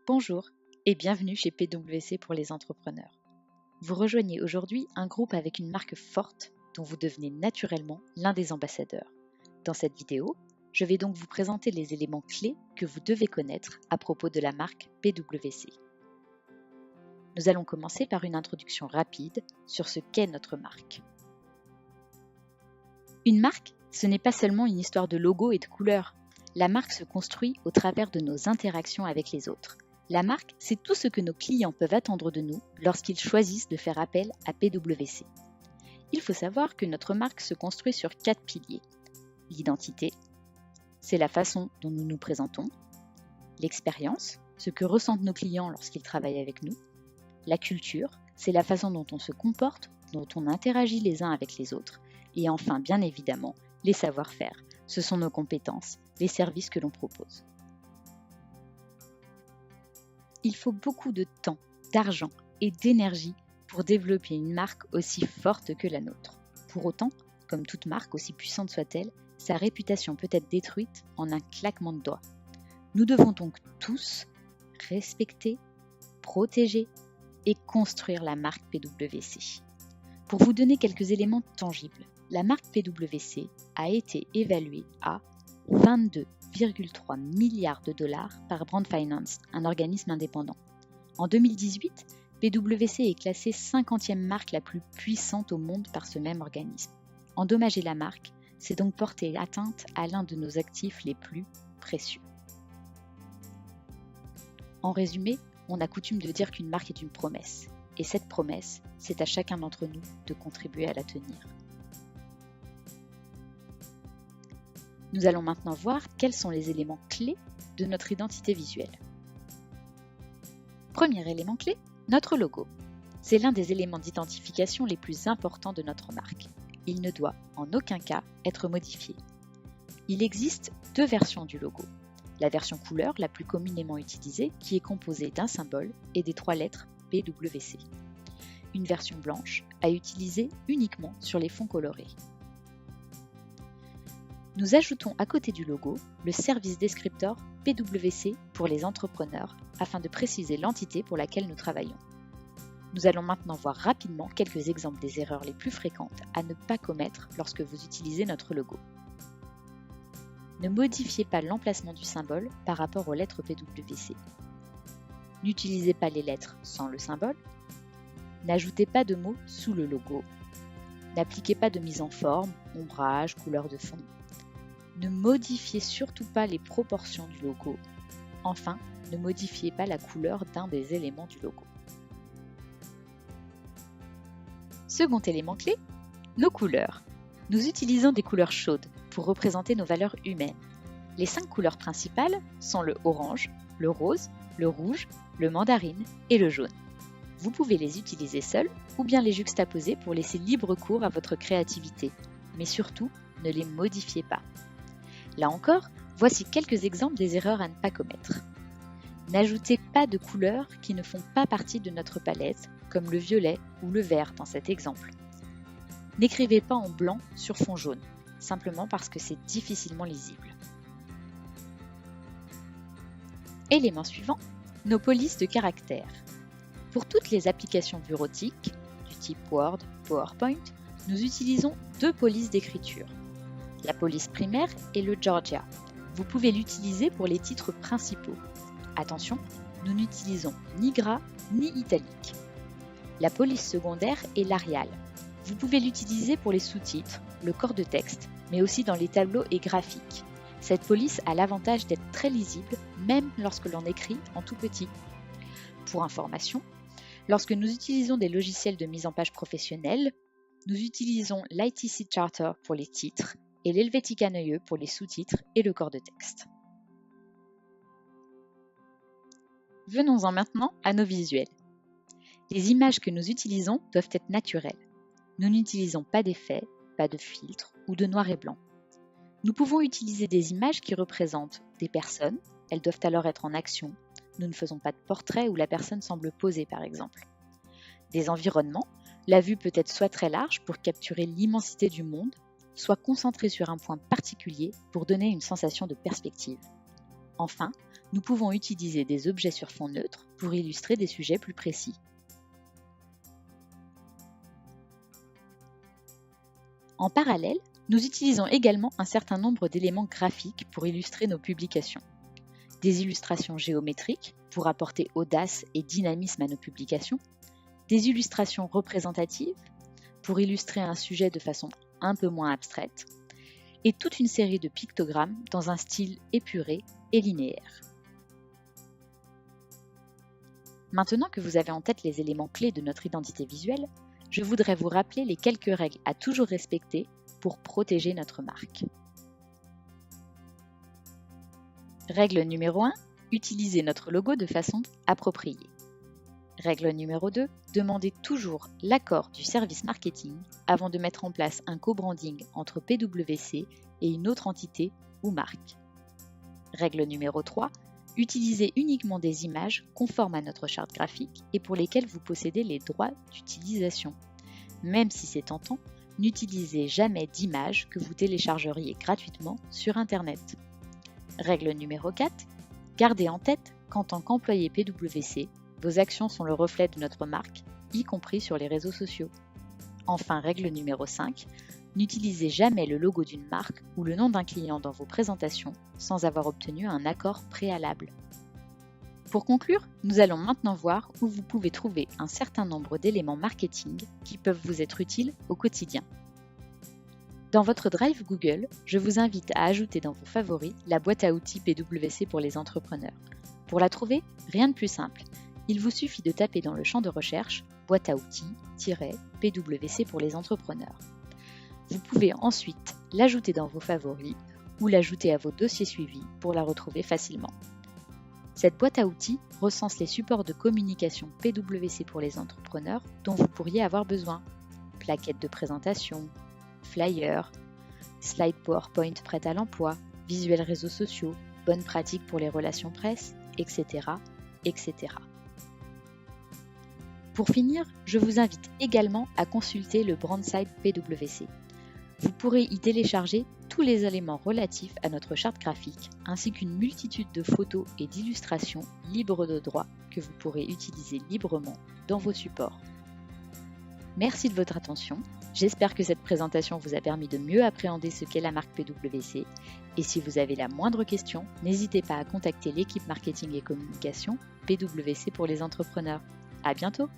Bonjour et bienvenue chez PwC pour les entrepreneurs. Vous rejoignez aujourd'hui un groupe avec une marque forte dont vous devenez naturellement l'un des ambassadeurs. Dans cette vidéo, je vais donc vous présenter les éléments clés que vous devez connaître à propos de la marque PwC. Nous allons commencer par une introduction rapide sur ce qu'est notre marque. Une marque, ce n'est pas seulement une histoire de logo et de couleurs. La marque se construit au travers de nos interactions avec les autres. La marque, c'est tout ce que nos clients peuvent attendre de nous lorsqu'ils choisissent de faire appel à PwC. Il faut savoir que notre marque se construit sur 4 piliers. L'identité, c'est la façon dont nous nous présentons. L'expérience, ce que ressentent nos clients lorsqu'ils travaillent avec nous. La culture, c'est la façon dont on se comporte, dont on interagit les uns avec les autres. Et enfin, bien évidemment, les savoir-faire, ce sont nos compétences, les services que l'on propose. Il faut beaucoup de temps, d'argent et d'énergie pour développer une marque aussi forte que la nôtre. Pour autant, comme toute marque, aussi puissante soit-elle, sa réputation peut être détruite en un claquement de doigts. Nous devons donc tous respecter, protéger et construire la marque PwC. Pour vous donner quelques éléments tangibles, la marque PwC a été évaluée à 22,3 milliards de dollars par Brand Finance, un organisme indépendant. En 2018, PwC est classée 50e marque la plus puissante au monde par ce même organisme. Endommager la marque, c'est donc porter atteinte à l'un de nos actifs les plus précieux. En résumé, on a coutume de dire qu'une marque est une promesse. Et cette promesse, c'est à chacun d'entre nous de contribuer à la tenir. Nous allons maintenant voir quels sont les éléments clés de notre identité visuelle. Premier élément clé, notre logo. C'est l'un des éléments d'identification les plus importants de notre marque. Il ne doit en aucun cas être modifié. Il existe 2 versions du logo. La version couleur, la plus communément utilisée, qui est composée d'un symbole et des 3 lettres PwC. Une version blanche à utiliser uniquement sur les fonds colorés. Nous ajoutons à côté du logo le service descriptor PwC pour les entrepreneurs afin de préciser l'entité pour laquelle nous travaillons. Nous allons maintenant voir rapidement quelques exemples des erreurs les plus fréquentes à ne pas commettre lorsque vous utilisez notre logo. Ne modifiez pas l'emplacement du symbole par rapport aux lettres PwC. N'utilisez pas les lettres sans le symbole. N'ajoutez pas de mots sous le logo. N'appliquez pas de mise en forme, ombrage, couleur de fond. Ne modifiez surtout pas les proportions du logo. Enfin, ne modifiez pas la couleur d'un des éléments du logo. Second élément clé, nos couleurs. Nous utilisons des couleurs chaudes pour représenter nos valeurs humaines. Les 5 couleurs principales sont le orange, le rose, le rouge, le mandarine et le jaune. Vous pouvez les utiliser seuls ou bien les juxtaposer pour laisser libre cours à votre créativité. Mais surtout, ne les modifiez pas. Là encore, voici quelques exemples des erreurs à ne pas commettre. N'ajoutez pas de couleurs qui ne font pas partie de notre palette, comme le violet ou le vert dans cet exemple. N'écrivez pas en blanc sur fond jaune, simplement parce que c'est difficilement lisible. Élément suivant, nos polices de caractère. Pour toutes les applications bureautiques, du type Word, PowerPoint, nous utilisons 2 polices d'écriture. La police primaire est le Georgia. Vous pouvez l'utiliser pour les titres principaux. Attention, nous n'utilisons ni gras ni italique. La police secondaire est l'Arial. Vous pouvez l'utiliser pour les sous-titres, le corps de texte, mais aussi dans les tableaux et graphiques. Cette police a l'avantage d'être très lisible, même lorsque l'on écrit en tout petit. Pour information, lorsque nous utilisons des logiciels de mise en page professionnelle, nous utilisons l'ITC Charter pour les titres et l'Helvetica Neue pour les sous-titres et le corps de texte. Venons-en maintenant à nos visuels. Les images que nous utilisons doivent être naturelles. Nous n'utilisons pas d'effets, pas de filtres ou de noir et blanc. Nous pouvons utiliser des images qui représentent des personnes, elles doivent alors être en action. Nous ne faisons pas de portrait où la personne semble posée par exemple. Des environnements, la vue peut être soit très large pour capturer l'immensité du monde, soit concentrée sur un point particulier pour donner une sensation de perspective. Enfin, nous pouvons utiliser des objets sur fond neutre pour illustrer des sujets plus précis. En parallèle, nous utilisons également un certain nombre d'éléments graphiques pour illustrer nos publications. Des illustrations géométriques pour apporter audace et dynamisme à nos publications, des illustrations représentatives pour illustrer un sujet de façon un peu moins abstraite, et toute une série de pictogrammes dans un style épuré et linéaire. Maintenant que vous avez en tête les éléments clés de notre identité visuelle, je voudrais vous rappeler les quelques règles à toujours respecter pour protéger notre marque. Règle numéro 1, utilisez notre logo de façon appropriée. Règle numéro 2, demandez toujours l'accord du service marketing avant de mettre en place un co-branding entre PwC et une autre entité ou marque. Règle numéro 3, utilisez uniquement des images conformes à notre charte graphique et pour lesquelles vous possédez les droits d'utilisation. Même si c'est tentant, n'utilisez jamais d'images que vous téléchargeriez gratuitement sur Internet. Règle numéro 4, gardez en tête qu'en tant qu'employé PwC, vos actions sont le reflet de notre marque, y compris sur les réseaux sociaux. Enfin, règle numéro 5, n'utilisez jamais le logo d'une marque ou le nom d'un client dans vos présentations sans avoir obtenu un accord préalable. Pour conclure, nous allons maintenant voir où vous pouvez trouver un certain nombre d'éléments marketing qui peuvent vous être utiles au quotidien. Dans votre Drive Google, je vous invite à ajouter dans vos favoris la boîte à outils PwC pour les entrepreneurs. Pour la trouver, rien de plus simple. Il vous suffit de taper dans le champ de recherche « boîte à outils-PwC pour les entrepreneurs ». Vous pouvez ensuite l'ajouter dans vos favoris ou l'ajouter à vos dossiers suivis pour la retrouver facilement. Cette boîte à outils recense les supports de communication PwC pour les entrepreneurs dont vous pourriez avoir besoin. Plaquettes de présentation, flyers, slides PowerPoint prêts à l'emploi, visuels réseaux sociaux, bonnes pratiques pour les relations presse, etc., etc. Pour finir, je vous invite également à consulter le Brandsite PwC. Vous pourrez y télécharger tous les éléments relatifs à notre charte graphique, ainsi qu'une multitude de photos et d'illustrations libres de droit que vous pourrez utiliser librement dans vos supports. Merci de votre attention. J'espère que cette présentation vous a permis de mieux appréhender ce qu'est la marque PwC. Et si vous avez la moindre question, n'hésitez pas à contacter l'équipe marketing et communication PwC pour les entrepreneurs. À bientôt!